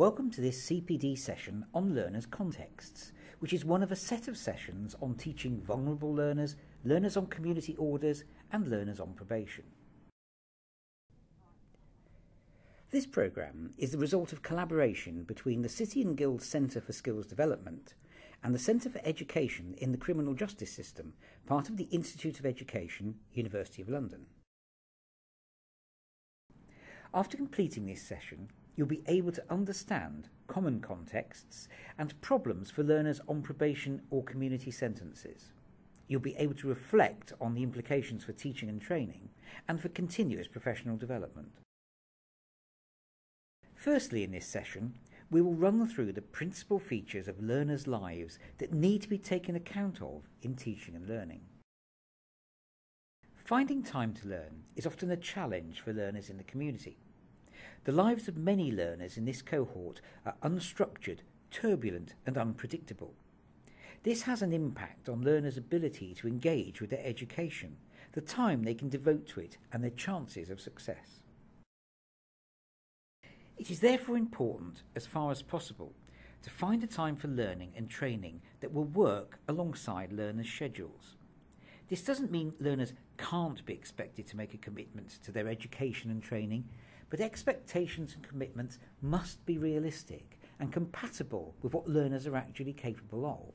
Welcome to this CPD session on learners' contexts, which is one of a set of sessions on teaching vulnerable learners, learners on community orders and learners on probation. This programme is the result of collaboration between the City and Guilds Centre for Skills Development and the Centre for Education in the Criminal Justice System, part of the Institute of Education, University of London. After completing this session, you'll be able to understand common contexts and problems for learners on probation or community sentences. You'll be able to reflect on the implications for teaching and training and for continuous professional development. Firstly, in this session, we will run through the principal features of learners' lives that need to be taken account of in teaching and learning. Finding time to learn is often a challenge for learners in the community. The lives of many learners in this cohort are unstructured, turbulent and unpredictable. This has an impact on learners' ability to engage with their education, the time they can devote to it and their chances of success. It is therefore important, as far as possible, to find a time for learning and training that will work alongside learners' schedules. This doesn't mean learners can't be expected to make a commitment to their education and training, but expectations and commitments must be realistic and compatible with what learners are actually capable of.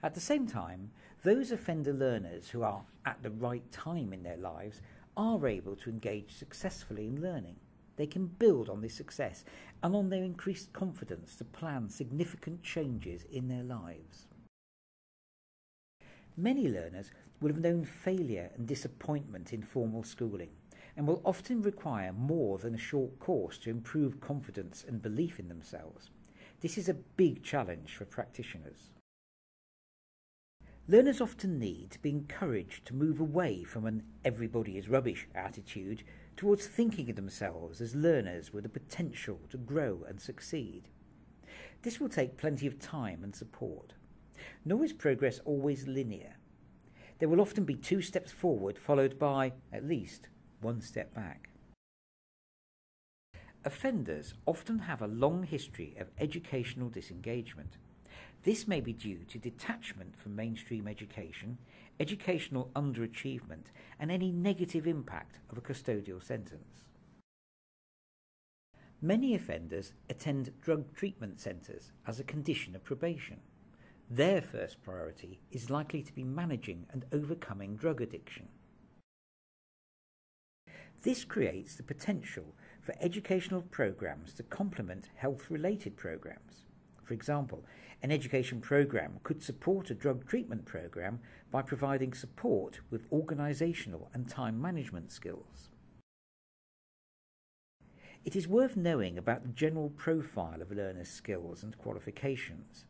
At the same time, those offender learners who are at the right time in their lives are able to engage successfully in learning. They can build on this success and on their increased confidence to plan significant changes in their lives. Many learners will have known failure and disappointment in formal schooling and will often require more than a short course to improve confidence and belief in themselves. This is a big challenge for practitioners. Learners often need to be encouraged to move away from an everybody is rubbish attitude towards thinking of themselves as learners with the potential to grow and succeed. This will take plenty of time and support. Nor is progress always linear. There will often be 2 steps forward followed by, at least, 1 step back. Offenders often have a long history of educational disengagement. This may be due to detachment from mainstream education, educational underachievement, and any negative impact of a custodial sentence. Many offenders attend drug treatment centres as a condition of probation. Their first priority is likely to be managing and overcoming drug addiction. This creates the potential for educational programmes to complement health-related programmes. For example, an education programme could support a drug treatment programme by providing support with organisational and time management skills. It is worth knowing about the general profile of learners' skills and qualifications.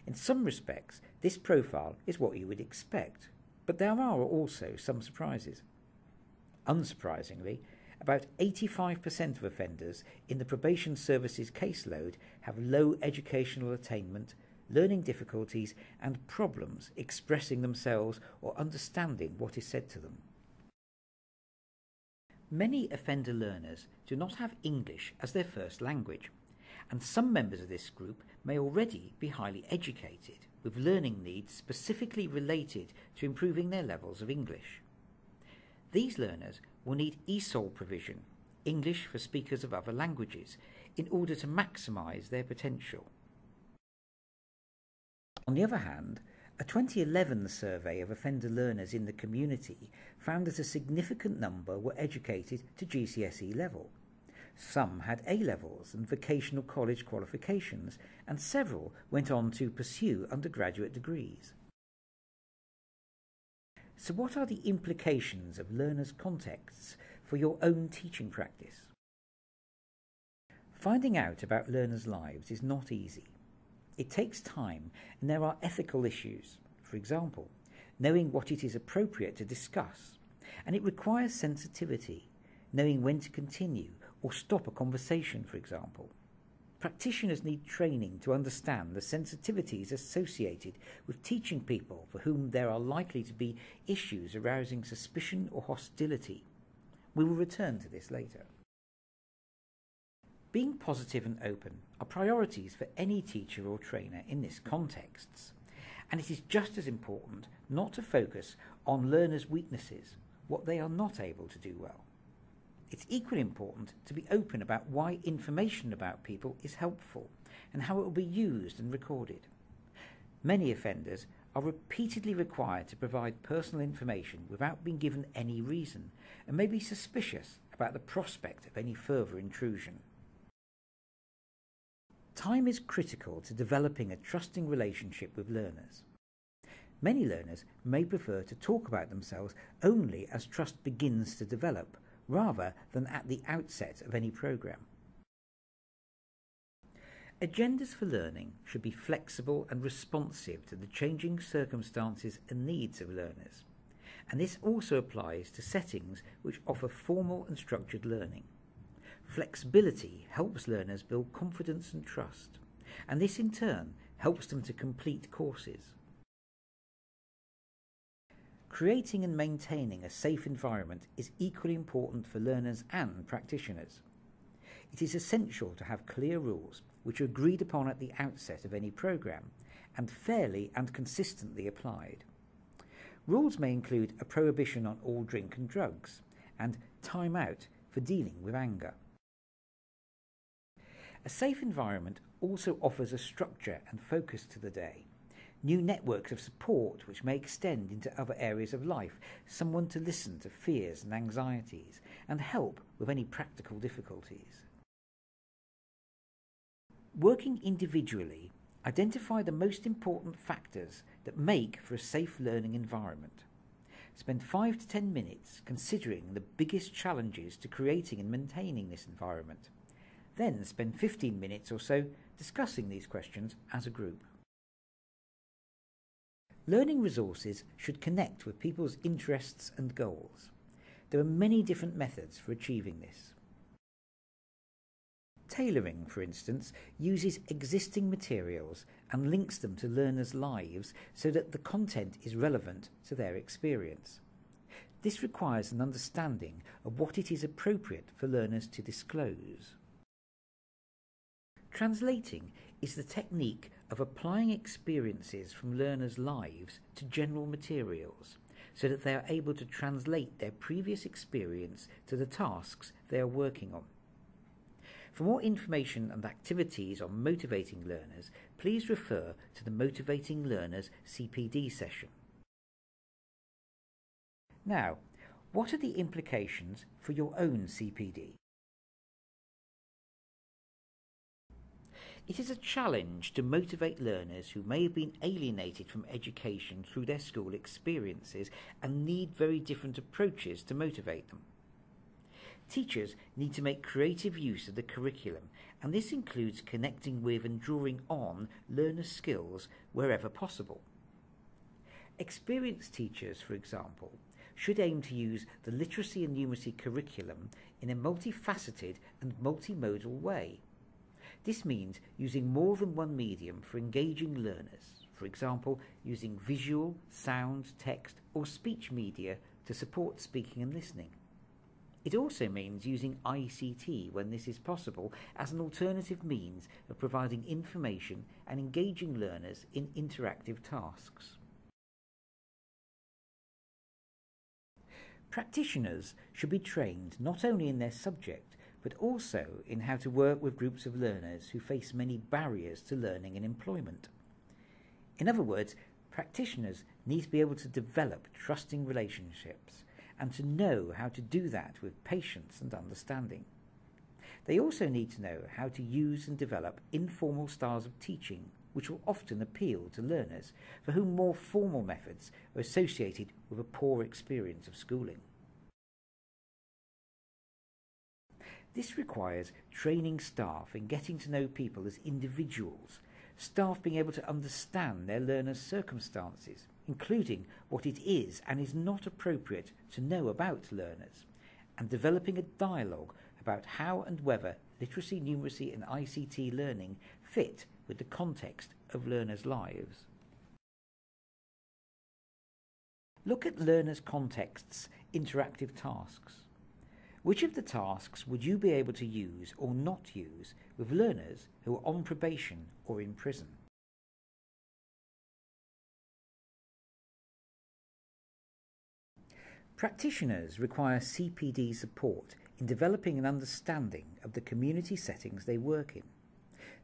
In some respects, this profile is what you would expect, but there are also some surprises. Unsurprisingly, about 85% of offenders in the probation services caseload have low educational attainment, learning difficulties and problems expressing themselves or understanding what is said to them. Many offender learners do not have English as their first language, and some members of this group may already be highly educated, with learning needs specifically related to improving their levels of English. These learners will need ESOL provision, English for speakers of other languages, in order to maximise their potential. On the other hand, a 2011 survey of offender learners in the community found that a significant number were educated to GCSE level. Some had A-levels and vocational college qualifications, and several went on to pursue undergraduate degrees. So what are the implications of learners' contexts for your own teaching practice? Finding out about learners' lives is not easy. It takes time and there are ethical issues, for example, knowing what it is appropriate to discuss, and it requires sensitivity, knowing when to continue or stop a conversation, for example. Practitioners need training to understand the sensitivities associated with teaching people for whom there are likely to be issues arousing suspicion or hostility. We will return to this later. Being positive and open are priorities for any teacher or trainer in this context, and it is just as important not to focus on learners' weaknesses, what they are not able to do well. It's equally important to be open about why information about people is helpful and how it will be used and recorded. Many offenders are repeatedly required to provide personal information without being given any reason and may be suspicious about the prospect of any further intrusion. Time is critical to developing a trusting relationship with learners. Many learners may prefer to talk about themselves only as trust begins to develop, rather than at the outset of any program. Agendas for learning should be flexible and responsive to the changing circumstances and needs of learners, and this also applies to settings which offer formal and structured learning. Flexibility helps learners build confidence and trust, and this in turn helps them to complete courses. Creating and maintaining a safe environment is equally important for learners and practitioners. It is essential to have clear rules which are agreed upon at the outset of any program and fairly and consistently applied. Rules may include a prohibition on all drink and drugs and time out for dealing with anger. A safe environment also offers a structure and focus to the day, new networks of support which may extend into other areas of life, someone to listen to fears and anxieties, and help with any practical difficulties. Working individually, identify the most important factors that make for a safe learning environment. Spend 5 to 10 minutes considering the biggest challenges to creating and maintaining this environment. Then spend 15 minutes or so discussing these questions as a group. Learning resources should connect with people's interests and goals. There are many different methods for achieving this. Tailoring, for instance, uses existing materials and links them to learners' lives so that the content is relevant to their experience. This requires an understanding of what it is appropriate for learners to disclose. Translating is the technique of applying experiences from learners' lives to general materials so that they are able to translate their previous experience to the tasks they are working on. For more information and activities on motivating learners, please refer to the Motivating Learners CPD session. Now, what are the implications for your own CPD? It is a challenge to motivate learners who may have been alienated from education through their school experiences and need very different approaches to motivate them. Teachers need to make creative use of the curriculum, and this includes connecting with and drawing on learners' skills wherever possible. Experienced teachers, for example, should aim to use the literacy and numeracy curriculum in a multifaceted and multimodal way. This means using more than one medium for engaging learners, for example, using visual, sound, text, or speech media to support speaking and listening. It also means using ICT when this is possible as an alternative means of providing information and engaging learners in interactive tasks. Practitioners should be trained not only in their subject, but also in how to work with groups of learners who face many barriers to learning and employment. In other words, practitioners need to be able to develop trusting relationships and to know how to do that with patience and understanding. They also need to know how to use and develop informal styles of teaching, which will often appeal to learners for whom more formal methods are associated with a poor experience of schooling. This requires training staff in getting to know people as individuals, staff being able to understand their learners' circumstances, including what it is and is not appropriate to know about learners, and developing a dialogue about how and whether literacy, numeracy and ICT learning fit with the context of learners' lives. Look at learners' contexts' interactive tasks. Which of the tasks would you be able to use or not use with learners who are on probation or in prison? Practitioners require CPD support in developing an understanding of the community settings they work in.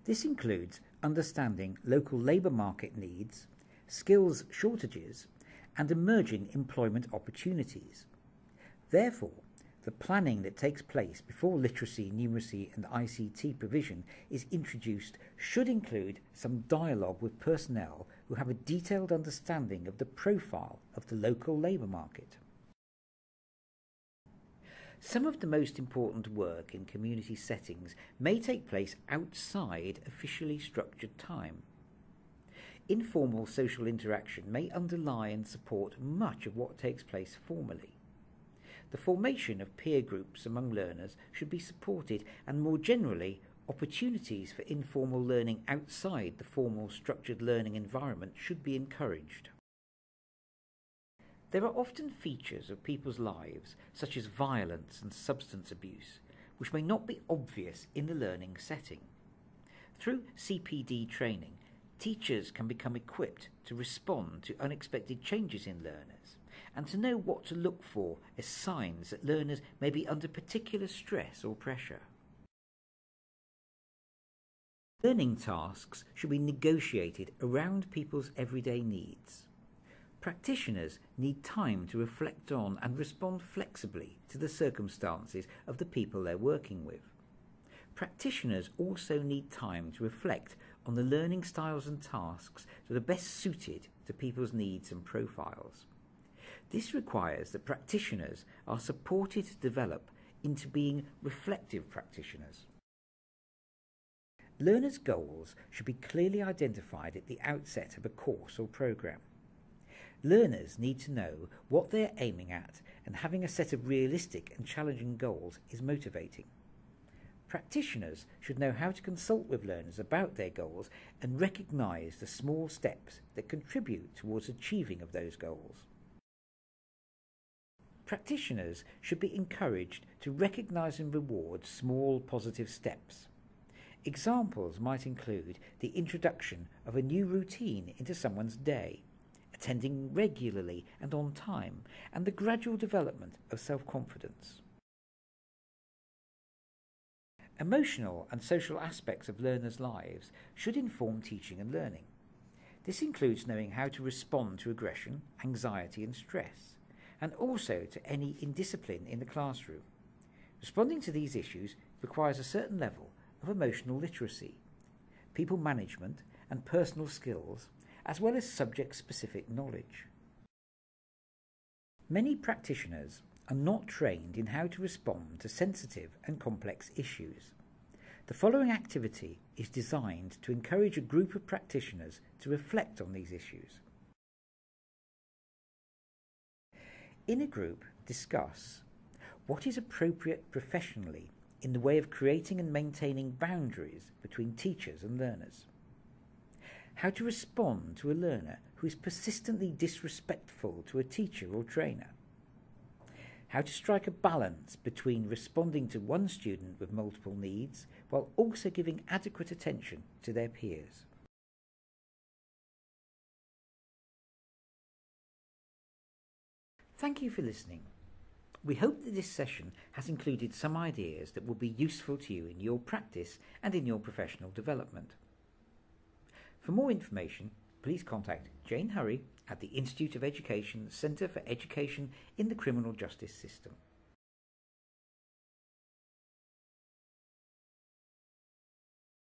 This includes understanding local labour market needs, skills shortages, and emerging employment opportunities. Therefore, the planning that takes place before literacy, numeracy and ICT provision is introduced should include some dialogue with personnel who have a detailed understanding of the profile of the local labour market. Some of the most important work in community settings may take place outside officially structured time. Informal social interaction may underlie and support much of what takes place formally. The formation of peer groups among learners should be supported, and more generally, opportunities for informal learning outside the formal structured learning environment should be encouraged. There are often features of people's lives, such as violence and substance abuse, which may not be obvious in the learning setting. Through CPD training, teachers can become equipped to respond to unexpected changes in learners and to know what to look for as signs that learners may be under particular stress or pressure. Learning tasks should be negotiated around people's everyday needs. Practitioners need time to reflect on and respond flexibly to the circumstances of the people they're working with. Practitioners also need time to reflect on the learning styles and tasks that are best suited to people's needs and profiles. This requires that practitioners are supported to develop into being reflective practitioners. Learners' goals should be clearly identified at the outset of a course or programme. Learners need to know what they are aiming at, and having a set of realistic and challenging goals is motivating. Practitioners should know how to consult with learners about their goals and recognise the small steps that contribute towards achieving of those goals. Practitioners should be encouraged to recognise and reward small positive steps. Examples might include the introduction of a new routine into someone's day, attending regularly and on time, and the gradual development of self-confidence. Emotional and social aspects of learners' lives should inform teaching and learning. This includes knowing how to respond to aggression, anxiety and stress, and also to any indiscipline in the classroom. Responding to these issues requires a certain level of emotional literacy, people management and personal skills, as well as subject-specific knowledge. Many practitioners are not trained in how to respond to sensitive and complex issues. The following activity is designed to encourage a group of practitioners to reflect on these issues. In a group, discuss what is appropriate professionally in the way of creating and maintaining boundaries between teachers and learners. How to respond to a learner who is persistently disrespectful to a teacher or trainer. How to strike a balance between responding to one student with multiple needs while also giving adequate attention to their peers. Thank you for listening. We hope that this session has included some ideas that will be useful to you in your practice and in your professional development. For more information, please contact Jane Hurry at the Institute of Education Centre for Education in the Criminal Justice System.